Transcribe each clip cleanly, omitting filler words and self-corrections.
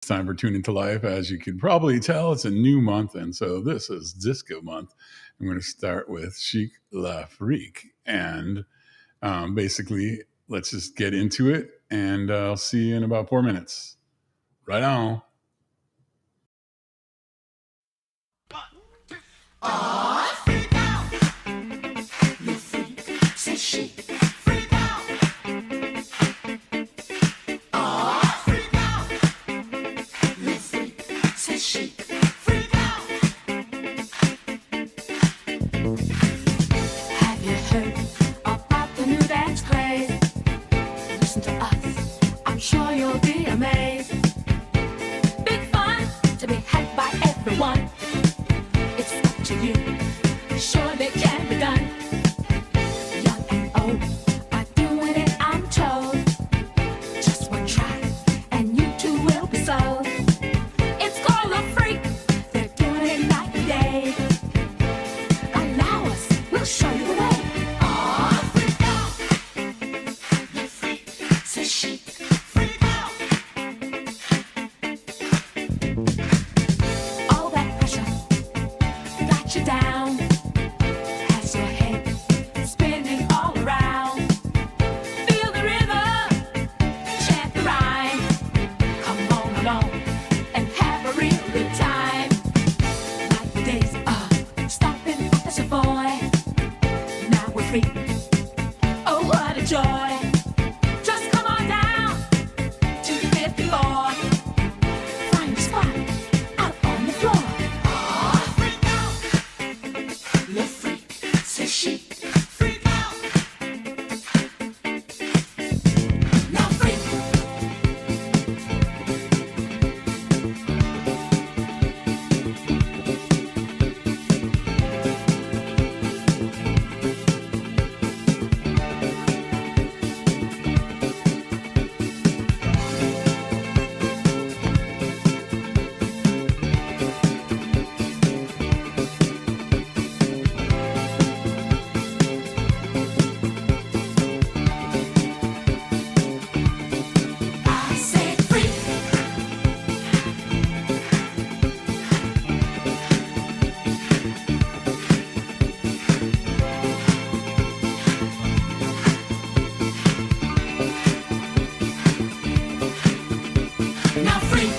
Time for Tune Into Life. As you can probably tell, it's a new month, and so this is Disco Month. I'm going to start with Chic La Freak, and basically, let's just get into it, and I'll see you in about 4 minutes. Right on. Freak out, you freak, say chic. Freak out, freak out, you freak, say chic. Freak out. Have you heard about the new dance craze? Listen to us, I'm sure you'll be amazed. Big fun to be had by everyone. It's up to you. Sure they can be done. Young and old are doing it, I'm told. Just one try, and you too will be sold. It's called a freak. They're doing it night and day. Allow us, we'll show you the way. Freak out. The freak says chic. Freak out. All that pressure got you down. Has your head spinning all around. Feel the rhythm, chant the rhyme. Come on along and have a real good time. Like the days of stomping as a boy. Now we're free. Oh, what a joy. Just come on down to the 54. Find a spot out on the floor. Freak out. Le freak, c'est chic. Freak out. Now freak. I say freak. Now freak.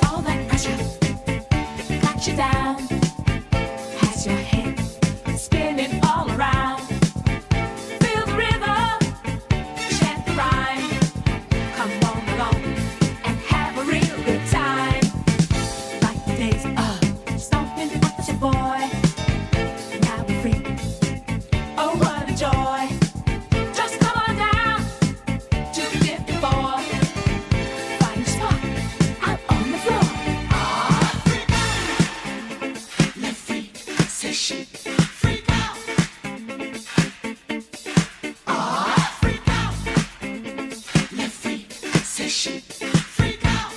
All that pressure got you down. Has your head spinning all around. Feel the rhythm, chant the rhyme. Come on along and have a real good time. Like the days of stomping as a boy. Now we're free. Oh, what a joy. Just come on down to the 54. Find a spot out on the floor. Freak out. Le freak, c'est chic. Freak out. Freak out. Le freak, c'est chic. Freak out.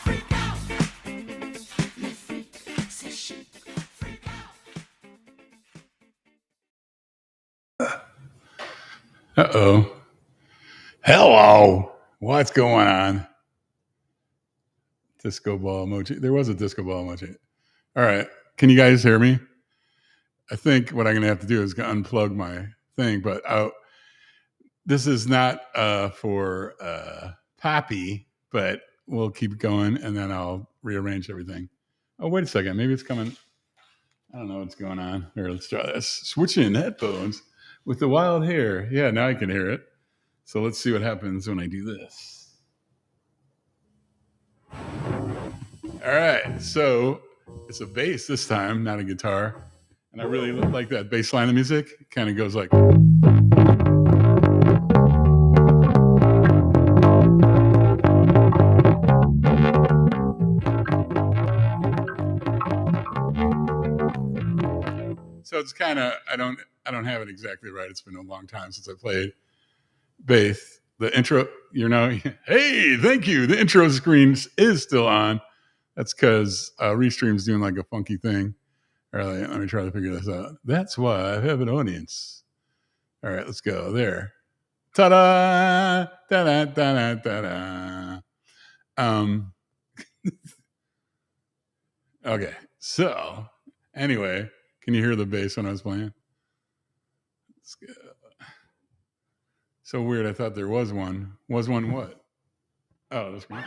Freak out. Le freak, c'est chic. Freak out. Uh-oh. Hello. What's going on? Disco ball emoji. There was a disco ball emoji. All right. Can you guys hear me? I think what I'm going to have to do is unplug my thing, but this is not for Pappy, but we'll keep going and then I'll rearrange everything. Oh, wait a second. Maybe it's coming. I don't know what's going on. Here, let's try this. Switching headphones with the wild hair. Yeah, now I can hear it. So let's see what happens when I do this. All right. So it's a bass this time, not a guitar. And I really like that bass line of music. It kind of goes like. So it's kind of I don't have it exactly right. It's been a long time since I played bass, the intro, hey, thank you. The intro screen is still on. That's because Restream's doing like a funky thing. All right, let me try to figure this out. That's why I have an audience. All right, let's go there. Ta-da! Da-da, da-da, da-da. Okay, so anyway, can you hear the bass when I was playing? Let's go. So weird. I thought there was one. Was one what? Oh, that's great.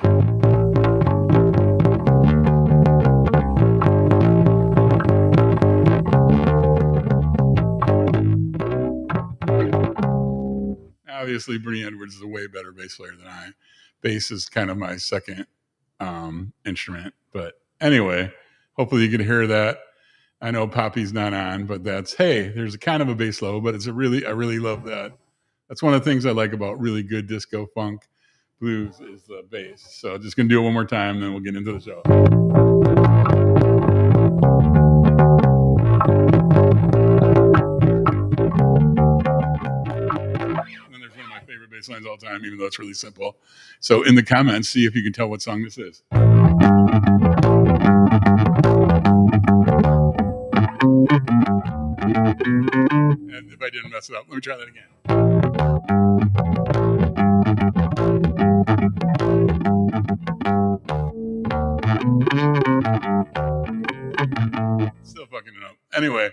Obviously, Bernie Edwards is a way better bass player than I. Bass is kind of my second instrument. But anyway, hopefully you can hear that. I know Poppy's not on, but there's a kind of a bass level, but I really love that. That's one of the things I like about really good disco funk blues is the bass. So just going to do it one more time, then we'll get into the show. Bass lines all the time, even though it's really simple. So in the comments, see if you can tell what song this is. And if I didn't mess it up, let me try that again. Still fucking it up. Anyway,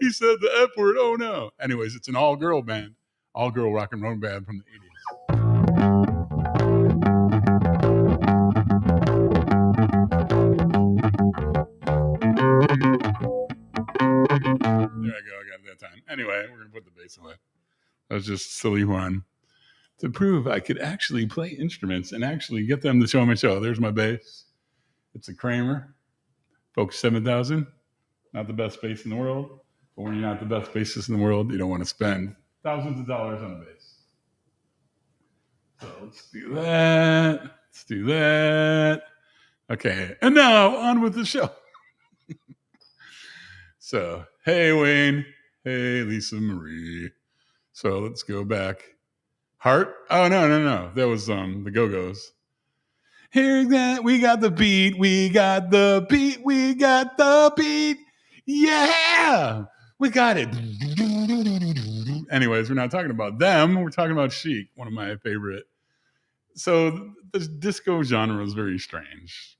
he said the F word. Oh no. Anyways, it's an all-girl band. All-girl rock and roll band from the 80s. There I go. I got it that time. Anyway, we're going to put the bass away. That was just silly one to prove I could actually play instruments and actually get them to show my show. There's my bass. It's a Kramer. Focus 7000. Not the best bass in the world. But when you're not the best bassist in the world, you don't want to spend thousands of dollars on a bass. So let's do that. Okay, and now on with the show. So, hey Wayne, hey Lisa Marie. So let's go back. Heart? Oh no. That was the Go-Go's. Here's that. We got the beat. Yeah, we got it. Anyways, we're not talking about them. We're talking about Chic, one of my favorite. So the disco genre is very strange.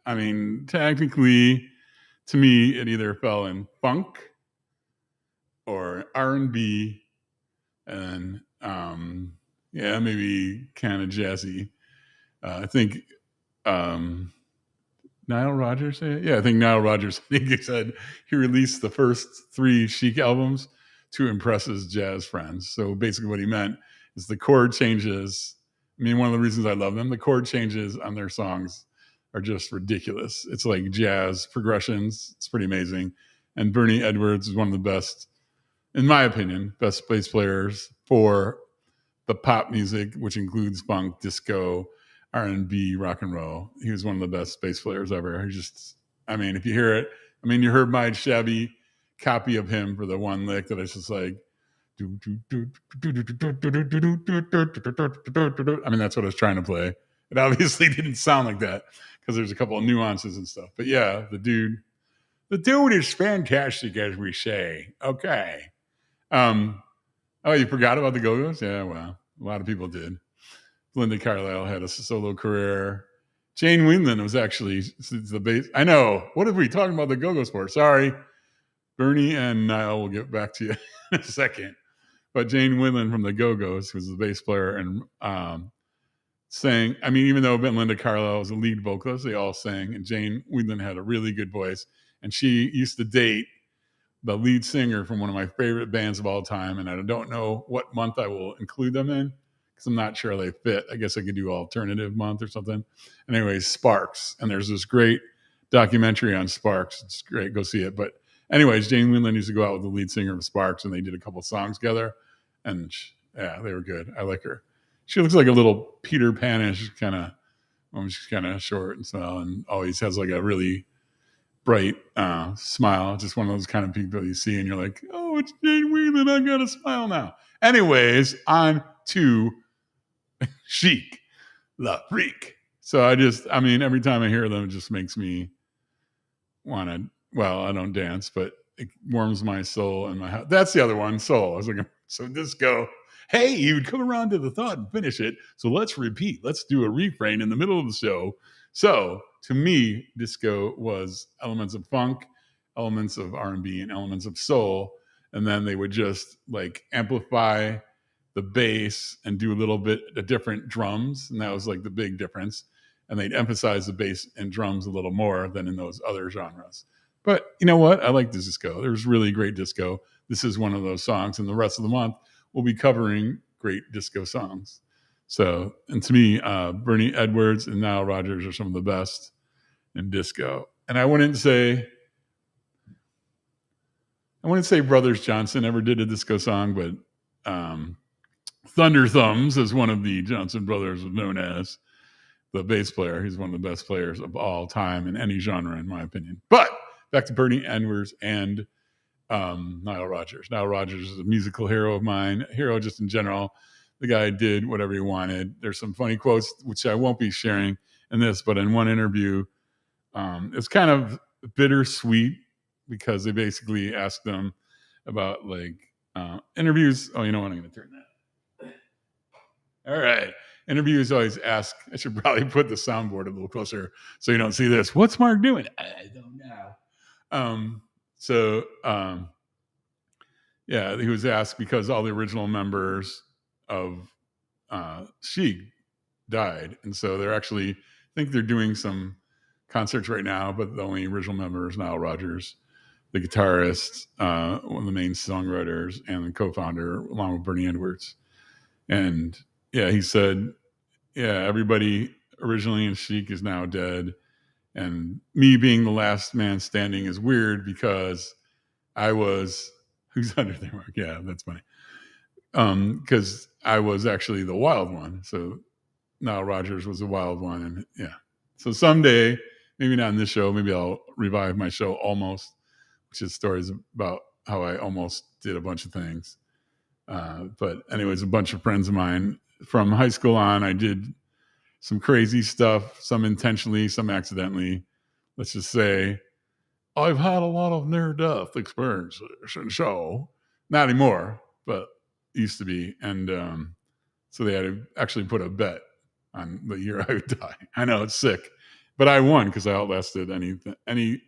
I mean, technically, to me, it either fell in funk or R&B and maybe kind of jazzy. I think Nile Rodgers. I think Nile Rodgers. I think he said he released the first 3 Chic albums to impress his jazz friends. So basically what he meant is the chord changes. I mean, one of the reasons I love them, the chord changes on their songs are just ridiculous. It's like jazz progressions. It's pretty amazing. And Bernie Edwards is one of the best, in my opinion, best bass players for the pop music, which includes funk, disco, R&B, rock and roll. He was one of the best bass players ever. If you hear it, you heard my shabby copy of him for the one lick that I was just like, that's what I was trying to play. It obviously didn't sound like that because there's a couple of nuances and stuff. But yeah, the dude is fantastic, as we say. Okay. You forgot about the Go-Go's? Yeah, well, a lot of people did. Linda Carlisle had a solo career. Jane Whelan was actually the bass. I know. What are we talking about the Go-Go's for? Sorry. Bernie and Nile will get back to you in a second. But Jane Whelan from the Go-Go's, who was the bass player and sang. Even though Linda Carlisle was the lead vocalist, they all sang. And Jane Whelan had a really good voice. And she used to date the lead singer from one of my favorite bands of all time. And I don't know what month I will include them in, because I'm not sure they fit. I guess I could do alternative month or something. Anyways, Sparks. And there's this great documentary on Sparks. It's great. Go see it. But anyways, Jane Whelan used to go out with the lead singer of Sparks, and they did a couple songs together. And they were good. I like her. She looks like a little Peter Pan-ish kind of. She's kind of short and so, and always has like a really bright smile. Just one of those kind of people you see, and you're like, oh, it's Jane Whelan. I got a smile now. Anyways, on to Chic, La Freak. So I mean, every time I hear them, it just makes me want to, well, I don't dance, but it warms my soul and my heart. That's the other one, soul. I was like, so disco. Hey, you'd come around to the thought and finish it. So let's repeat. Let's do a refrain in the middle of the show. So to me, disco was elements of funk, elements of R&B, and elements of soul. And then they would just like amplify the bass and do a little bit of different drums. And that was like the big difference. And they'd emphasize the bass and drums a little more than in those other genres. But you know what? I like the disco. There's really great disco. This is one of those songs. And the rest of the month, we'll be covering great disco songs. So, and to me, Bernie Edwards and Nile Rodgers are some of the best in disco. And I wouldn't say Brothers Johnson ever did a disco song, but Thunder Thumbs, as one of the Johnson brothers was known as, the bass player. He's one of the best players of all time in any genre, in my opinion. But back to Bernie Edwards and Nile Rodgers. Nile Rodgers is a musical hero of mine, hero just in general. The guy did whatever he wanted. There's some funny quotes, which I won't be sharing in this, but in one interview, it's kind of bittersweet because they basically asked them about like interviews. Oh, you know what? I'm going to turn that. All right. Interviews always ask, I should probably put the soundboard a little closer so you don't see this. What's Mark doing? I don't know. Yeah, he was asked because all the original members of Chic died. And so they're actually, I think they're doing some concerts right now, but the only original member is Nile Rodgers, the guitarist, one of the main songwriters, and the co-founder, along with Bernie Edwards. And yeah, he said, yeah, everybody originally in Chic is now dead. And me being the last man standing is weird because I was, who's under there, Mark? Yeah, that's funny. Because I was actually the wild one. So Nile Rodgers was the wild one. And yeah. So someday, maybe not in this show, maybe I'll revive my show Almost, which is stories about how I almost did a bunch of things. But anyways, a bunch of friends of mine from high school on, I did some crazy stuff, some intentionally, some accidentally. Let's just say I've had a lot of near-death experiences, and so not anymore, but used to be. And so they had to actually put a bet on the year I would die. I know it's sick, but I won because I outlasted any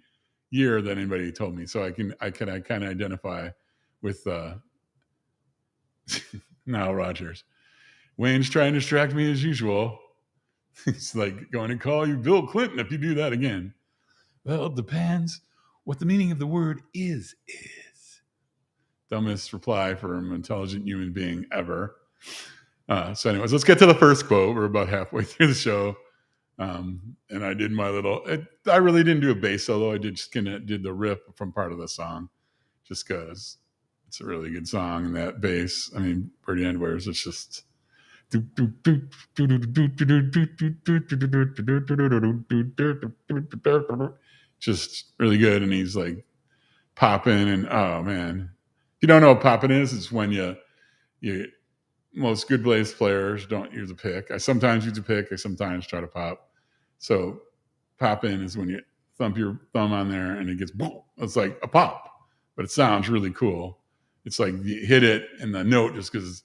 year that anybody told me. So I kind of identify with Nile Rodgers. Wayne's trying to distract me as usual. He's like going to call you Bill Clinton if you do that again. Well, it depends what the meaning of the word is. Dumbest reply from an intelligent human being ever. So anyways, let's get to the first quote. We're about halfway through the show. And I did my little, I really didn't do a bass solo. I did the riff from part of the song just because it's a really good song. And that bass, I mean, Bernie Edwards, it's just really good. And he's like popping, and oh man, if you don't know what popping is, it's when you most good bass players don't use a pick. I sometimes use a pick. I sometimes try to pop. So popping is when you thump your thumb on there and it gets boom. It's like a pop, but it sounds really cool. It's like you hit it and the note just goes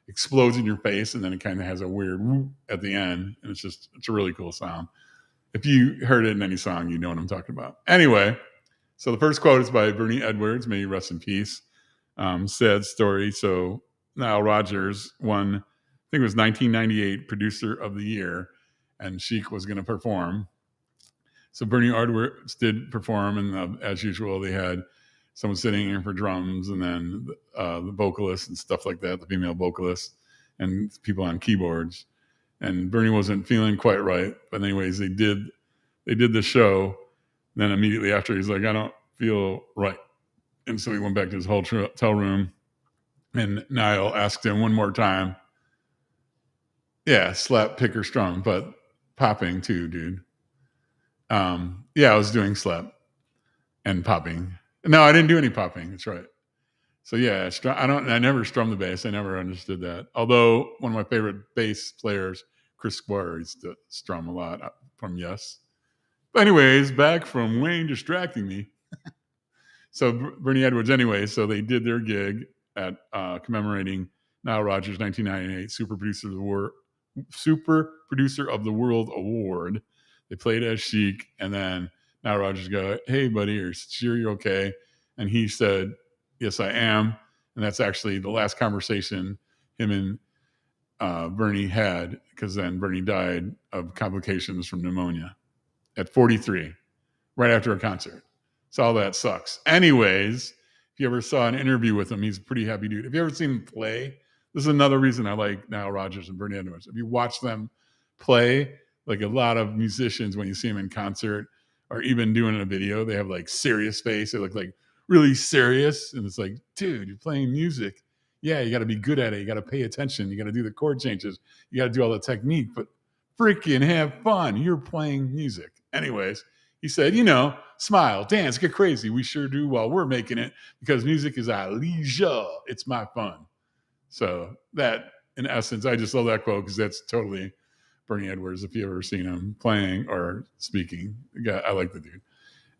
explodes in your face, and then it kind of has a weird whoop at the end, and it's a really cool sound. If you heard it in any song, you know what I'm talking about. Anyway, so the first quote is by Bernie Edwards, may he rest in peace. Sad story. So Nile Rodgers won, I think it was 1998 Producer of the Year, and Chic was going to perform. So Bernie Edwards did perform, and as usual, they had someone sitting in for drums, and then the vocalist and stuff like that, the female vocalist, and people on keyboards. And Bernie wasn't feeling quite right, but anyways, they did the show. And then immediately after, he's like, I don't feel right. And so he went back to his hotel room, and Nile asked him one more time, yeah, slap, pick, or strum, but popping too, dude. Yeah, I was doing slap and popping. No, I didn't do any popping. That's right. So yeah, I never strummed the bass. I never understood that. Although one of my favorite bass players, Chris Squire, used to strum a lot from Yes. But anyways, back from Wayne distracting me. So Bernie Edwards, anyway, so they did their gig at commemorating Nile Rodgers' 1998 Super Producer of the World Award. They played as Chic, and then Nile Rodgers go, "Hey, buddy, are you sure you're okay?" And he said, "Yes, I am." And that's actually the last conversation him and Bernie had, because then Bernie died of complications from pneumonia at 43, right after a concert. So all that sucks. Anyways, if you ever saw an interview with him, he's a pretty happy dude. Have you ever seen him play? This is another reason I like Nile Rodgers and Bernie Edwards. If you watch them play, like a lot of musicians, when you see them in concert or even doing a video, they have like serious face. They look like really serious. And it's like, dude, you're playing music. Yeah, you got to be good at it. You got to pay attention. You got to do the chord changes. You got to do all the technique, but freaking have fun. You're playing music. Anyways, he said, smile, dance, get crazy. We sure do while we're making it, because music is our leisure. It's my fun. So that, in essence, I just love that quote because that's totally Bernie Edwards, if you've ever seen him playing or speaking. I like the dude.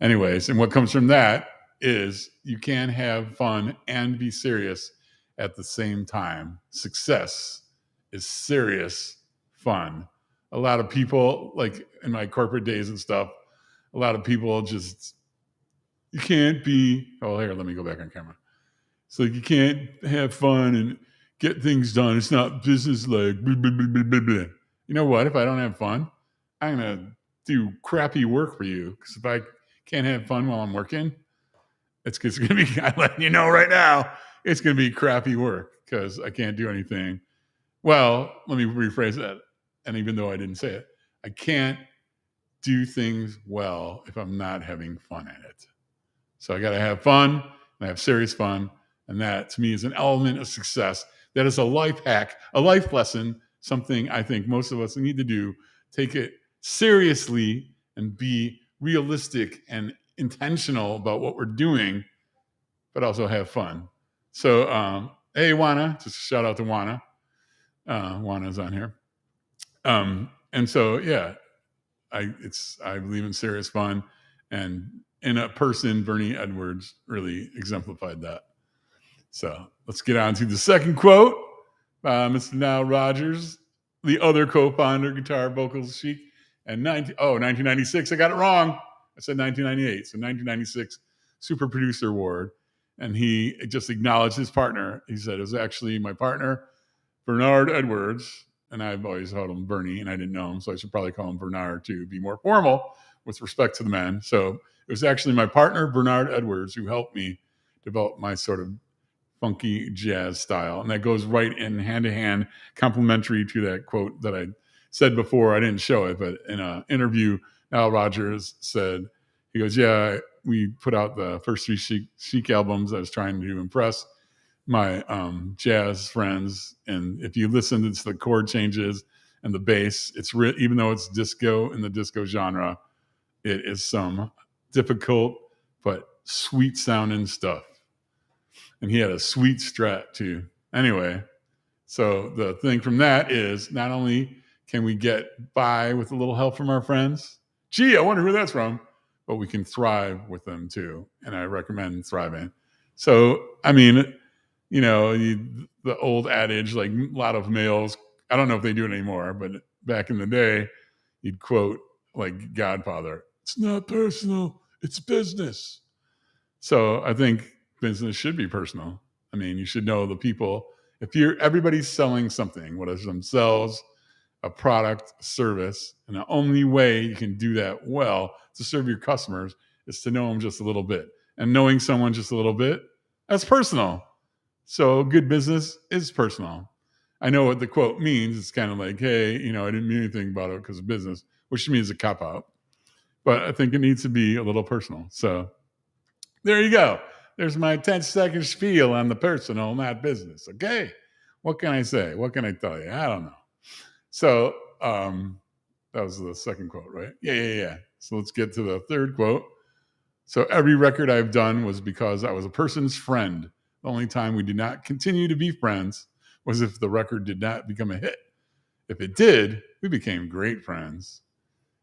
Anyways, and what comes from that is you can have fun and be serious at the same time. Success is serious fun. A lot of people, like in my corporate days and stuff, a lot of people just, you can't be, here, let me go back on camera. So you can't have fun and get things done. It's not business-like. Blah, blah, blah, blah, blah. You know what? If I don't have fun, I'm going to do crappy work for you. Because if I can't have fun while I'm working, it's going to be, I'm letting you know right now, it's going to be crappy work because I can't do anything. Well, let me rephrase that. And even though I didn't say it, I can't do things well if I'm not having fun at it. So I got to have fun and have serious fun. And that, to me, is an element of success. That is a life hack, a life lesson, something I think most of us need to do. Take it seriously and be realistic and intentional about what we're doing, but also have fun. So, hey, Juana, just a shout out to Juana. Juana's on here. And so, yeah, I believe in serious fun, and in a person, Bernie Edwards really exemplified that. So let's get on to the second quote by Mr. Nile Rodgers, the other co-founder, guitar, vocals, Chic, and 1996. I got it wrong. I said 1998. So 1996 Super Producer Award. And he just acknowledged his partner. He said, it was actually my partner, Bernard Edwards. And I've always called him Bernie, and I didn't know him, so I should probably call him Bernard to be more formal with respect to the men. So it was actually my partner, Bernard Edwards, who helped me develop my sort of funky jazz style. And that goes right in hand-to-hand, complementary to that quote that I said before. I didn't show it, but in an interview, Nile Rodgers said, he goes, yeah, we put out the first three Chic albums. I was trying to impress my jazz friends, and if you listen to the chord changes and the bass, it's even though it's disco in the disco genre, it is some difficult but sweet sounding stuff. And he had a sweet strat too. Anyway, so the thing from that is not only can we get by with a little help from our friends, gee, I wonder who that's from, but we can thrive with them too. And I recommend thriving. So, I mean, the old adage, like a lot of males, I don't know if they do it anymore, but back in the day, you'd quote like Godfather, it's not personal, it's business. So I think business should be personal. I mean, you should know the people. If everybody's selling something, whether it's themselves, a product, a service, and the only way you can do that well to serve your customers is to know them just a little bit. And knowing someone just a little bit, that's personal. So good business is personal. I know what the quote means. It's kind of like, hey, I didn't mean anything about it because of business, which means a cop out. But I think it needs to be a little personal. So there you go. There's my 10-second spiel on the personal, not business. Okay. What can I say? What can I tell you? I don't know. So that was the second quote, right? Yeah. So let's get to the third quote. So every record I've done was because I was a person's friend, The only time we did not continue to be friends was if the record did not become a hit. If it did, we became great friends.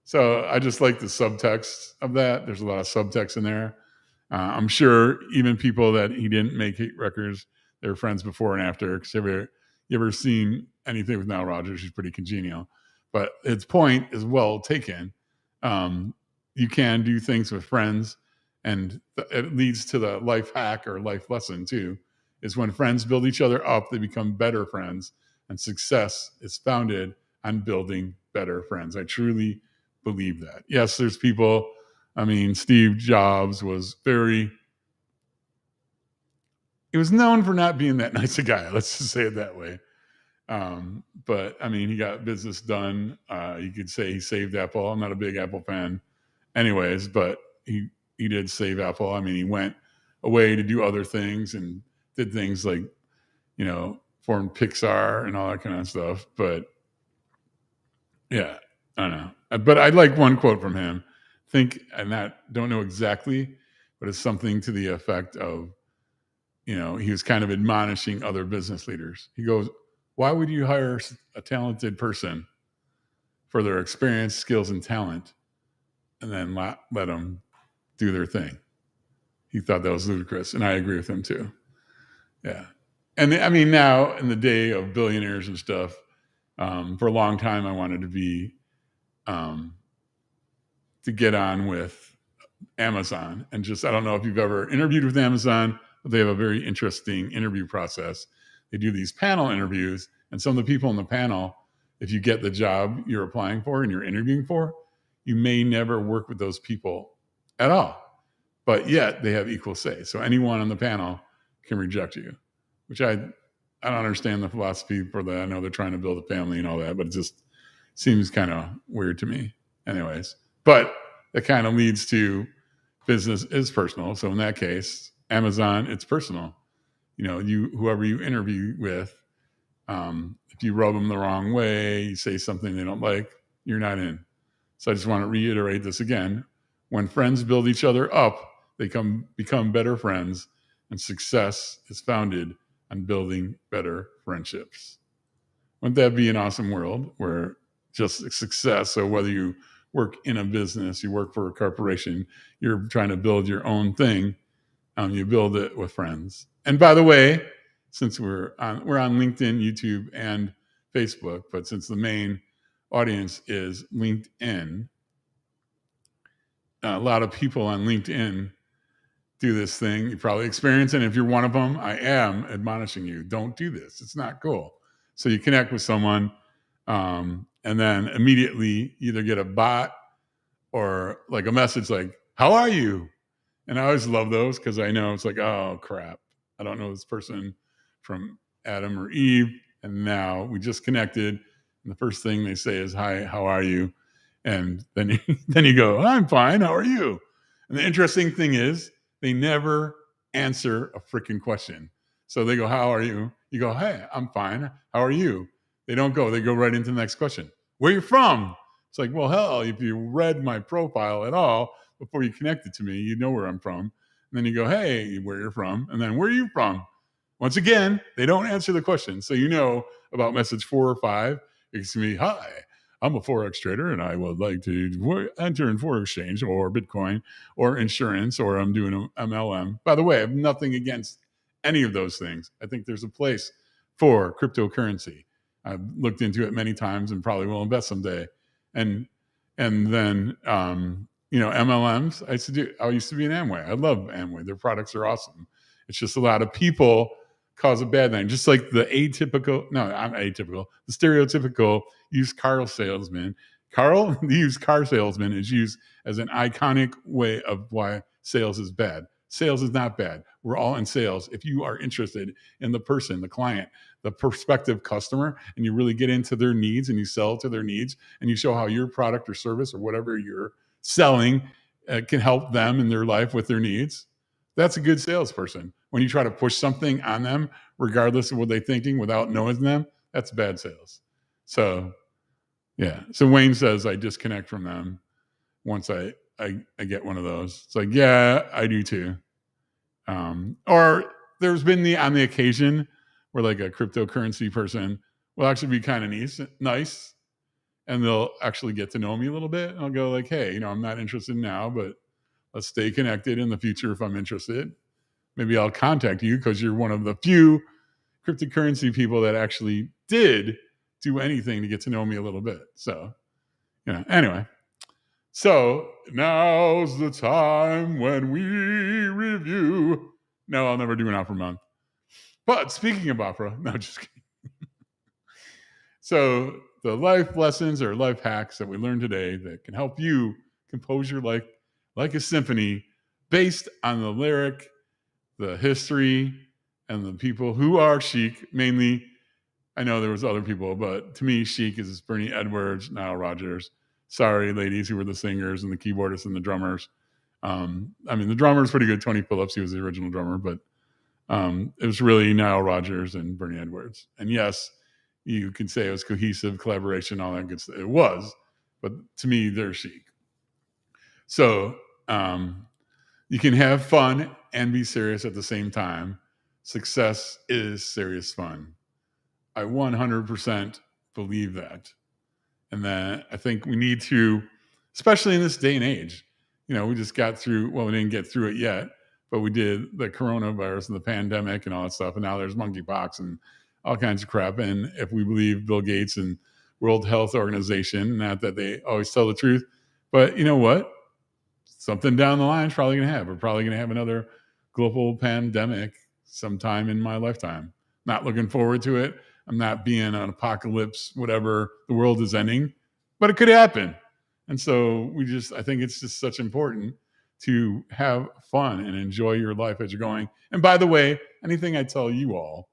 So I just like the subtext of that. There's a lot of subtext in there. I'm sure even people that he didn't make hit records, they were friends before and after. Because you ever seen anything with Nile Rodgers? He's pretty congenial. But its point is well taken. You can do things with friends, and it leads to the life hack or life lesson too, is when friends build each other up, they become better friends, and success is founded on building better friends. I truly believe that. Yes, there's people, I mean, Steve Jobs was he was known for not being that nice a guy. Let's just say it that way. But I mean, he got business done. You could say he saved Apple. I'm not a big Apple fan anyways, but he did save Apple. I mean, he went away to do other things and did things like, formed Pixar and all that kind of stuff. But yeah, I don't know. But I like one quote from him. Don't know exactly, but it's something to the effect of, he was kind of admonishing other business leaders. He goes, why would you hire a talented person for their experience, skills, and talent, and then let them do their thing? He thought that was ludicrous, and I agree with him too. Yeah. And I mean, now in the day of billionaires and stuff, for a long time, I wanted to be, to get on with Amazon. And I don't know if you've ever interviewed with Amazon, but they have a very interesting interview process. They do these panel interviews, and some of the people on the panel, if you get the job you're applying for and you're interviewing for, you may never work with those people at all, but yet they have equal say. So anyone on the panel can reject you, which I don't understand the philosophy for that. I know they're trying to build a family and all that, but it just seems kind of weird to me anyways. But that kind of leads to business is personal. So in that case, Amazon, it's personal. Whoever you interview with, if you rub them the wrong way, you say something they don't like, you're not in. So I just want to reiterate this again. When friends build each other up, they become better friends, and success is founded on building better friendships. Wouldn't that be an awesome world where just success? So whether you work in a business, you work for a corporation, you're trying to build your own thing, you build it with friends. And by the way, since we're on LinkedIn, YouTube, and Facebook, but since the main audience is LinkedIn, a lot of people on LinkedIn do this thing. You probably experience it. And if you're one of them, I am admonishing you. Don't do this. It's not cool. So you connect with someone, and then immediately either get a bot or like a message like, how are you? And I always love those because I know it's like, oh, crap. I don't know this person from Adam or Eve. And now we just connected. And the first thing they say is, hi, how are you? And then you go, I'm fine. How are you? And the interesting thing is they never answer a freaking question. So they go, how are you? You go, hey, I'm fine. How are you? They don't go. They go right into the next question. Where are you from? It's like, well, hell, if you read my profile at all before you connected to me, you know where I'm from. And then you go, hey, where you're from. And then where are you from? Once again, they don't answer the question. So about message 4 or 5. It's me, hi, I'm a Forex trader and I would like to enter in foreign exchange or Bitcoin or insurance, or I'm doing an MLM. By the way, I have nothing against any of those things. I think there's a place for cryptocurrency. I've looked into it many times and probably will invest someday. And then, MLMs, I used to be an Amway. I love Amway. Their products are awesome. It's just a lot of people cause a bad name. Just like the stereotypical used car salesman. The used car salesman is used as an iconic way of why sales is bad. Sales is not bad. We're all in sales. If you are interested in the person, the client, the prospective customer, and you really get into their needs and you sell to their needs and you show how your product or service or whatever you're selling can help them in their life with their needs, that's a good salesperson. When you try to push something on them, regardless of what they're thinking, without knowing them, that's bad sales. So, yeah. So Wayne says I disconnect from them once I get one of those. It's like, yeah, I do too. Or there's been on the occasion where like a cryptocurrency person will actually be kind of nice, and they'll actually get to know me a little bit. And I'll go like, hey, I'm not interested now, but let's stay connected in the future if I'm interested. Maybe I'll contact you because you're one of the few cryptocurrency people that actually did do anything to get to know me a little bit. So, anyway. So now's the time when we review. No, I'll never do an opera month. But speaking of opera, no, just kidding. So the life lessons or life hacks that we learned today that can help you compose your life like a symphony based on the lyric, the history, and the people who are Chic. Mainly, I know there was other people, but to me, Chic is Bernie Edwards, Nile Rodgers. Sorry, ladies who were the singers and the keyboardists and the drummers. The drummer's pretty good. Tony Phillips, he was the original drummer, but it was really Nile Rodgers and Bernie Edwards. And yes, you can say it was cohesive collaboration, all that good stuff. It was, but to me, they're Chic. So you can have fun and be serious at the same time. Success is serious fun. I 100% believe that. And that I think we need to, especially in this day and age, we just got through, well, we didn't get through it yet, but we did the coronavirus and the pandemic and all that stuff. And now there's monkeypox and all kinds of crap. And if we believe Bill Gates and World Health Organization, not that they always tell the truth, but you know what? Something down the line is probably going to have. We're probably going to have another global pandemic sometime in my lifetime. Not looking forward to it. I'm not being an apocalypse, whatever, the world is ending, but it could happen. And so I think it's just such important to have fun and enjoy your life as you're going. And by the way, anything I tell you all,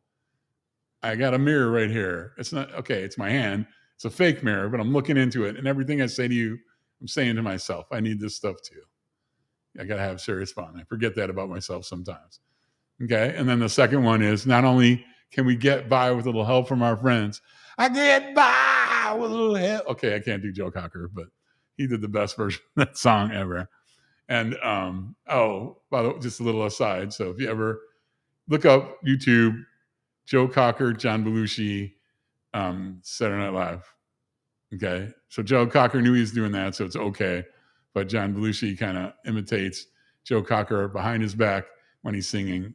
I got a mirror right here. It's not, okay, it's my hand. It's a fake mirror, but I'm looking into it. And everything I say to you, I'm saying to myself, I need this stuff too. I got to have serious fun. I forget that about myself sometimes. Okay. And then the second one is not only can we get by with a little help from our friends, I get by with a little help. Okay, I can't do Joe Cocker, but he did the best version of that song ever. And by the way, just a little aside. So if you ever look up YouTube, Joe Cocker, John Belushi, Saturday Night Live. Okay. So Joe Cocker knew he was doing that, so it's okay. But John Belushi kind of imitates Joe Cocker behind his back when he's singing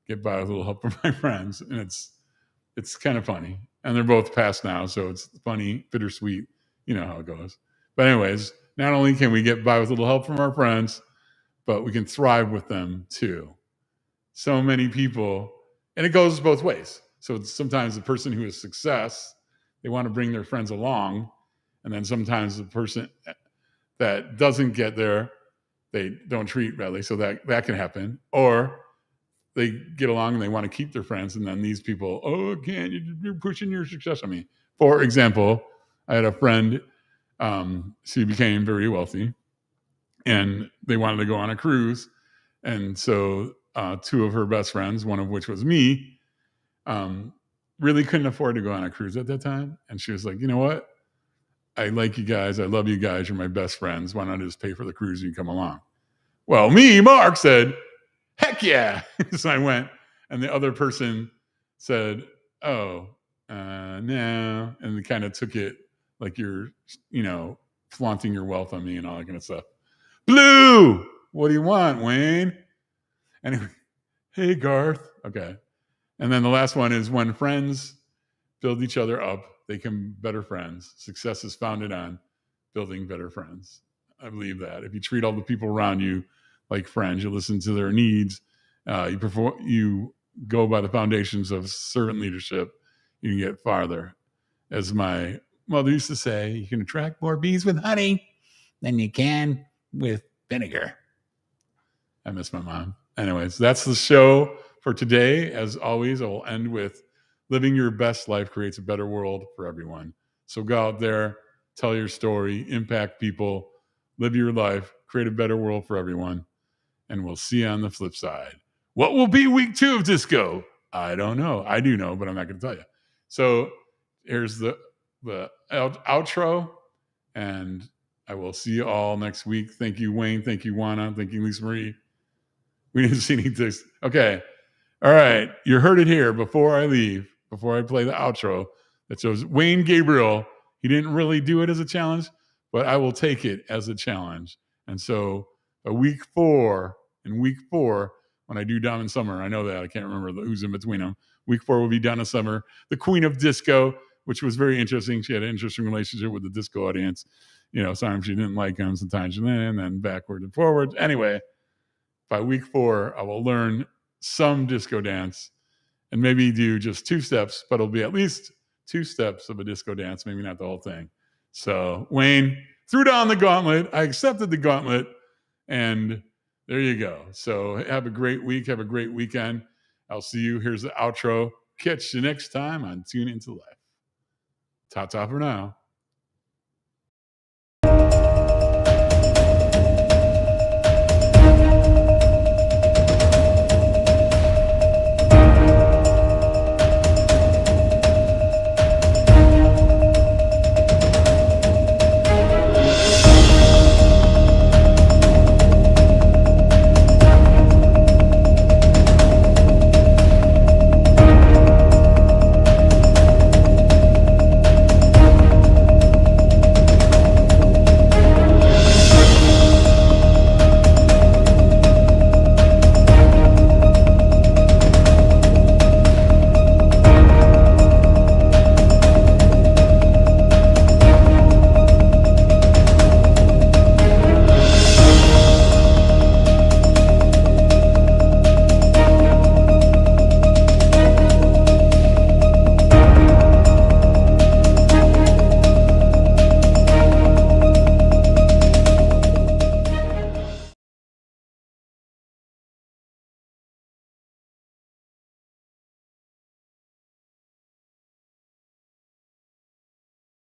Get By With a Little Help from My Friends. And it's kind of funny. And they're both passed now, so it's funny, bittersweet. You know how it goes. But anyways, not only can we get by with a little help from our friends, but we can thrive with them too. So many people, and it goes both ways. So it's sometimes the person who is success, they want to bring their friends along. And then sometimes the person that doesn't get there, they don't treat badly. So that can happen. Or they get along and they want to keep their friends. And then these people, you're pushing your success on me. For example, I had a friend, she became very wealthy and they wanted to go on a cruise. And so two of her best friends, one of which was me, really couldn't afford to go on a cruise at that time. And she was like, you know what? I like you guys. I love you guys. You're my best friends. Why not just pay for the cruise and you come along? Well, me, Mark, said, heck yeah. So I went, and the other person said, no. And they kind of took it like you're, flaunting your wealth on me and all that kind of stuff. Blue, what do you want, Wayne? Anyway, hey, Garth. Okay. And then the last one is when friends build each other up, they can be better friends. Success is founded on building better friends. I believe that. If you treat all the people around you like friends, you listen to their needs, you go by the foundations of servant leadership, you can get farther. As my mother used to say, you can attract more bees with honey than you can with vinegar. I miss my mom. Anyways, that's the show for today. As always, I will end with living your best life creates a better world for everyone. So go out there, tell your story, impact people, live your life, create a better world for everyone. And we'll see you on the flip side. What will be week 2 of disco? I don't know. I do know, but I'm not going to tell you. So here's the outro, and I will see you all next week. Thank you, Wayne. Thank you, Juana. Thank you, Lisa Marie. We didn't see any this. Okay. All right, you heard it here before I leave, before I play the outro. That shows Wayne Gabriel. He didn't really do it as a challenge, but I will take it as a challenge. And so, week 4, when I do Donna Summer, I know that I can't remember who's in between them. Week 4 will be Donna Summer, the Queen of Disco, which was very interesting. She had an interesting relationship with the disco audience. Sometimes she didn't like them, sometimes she didn't, and then backward and forward. Anyway, by week 4, I will learn some disco dance and maybe do just 2 steps, but it'll be at least 2 steps of a disco dance, maybe not the whole thing. So Wayne threw down the gauntlet. I accepted the gauntlet, and there you go. So have a great week. Have a great weekend. I'll see you. Here's the outro. Catch you next time on Tune Into Life. Ta-ta for now.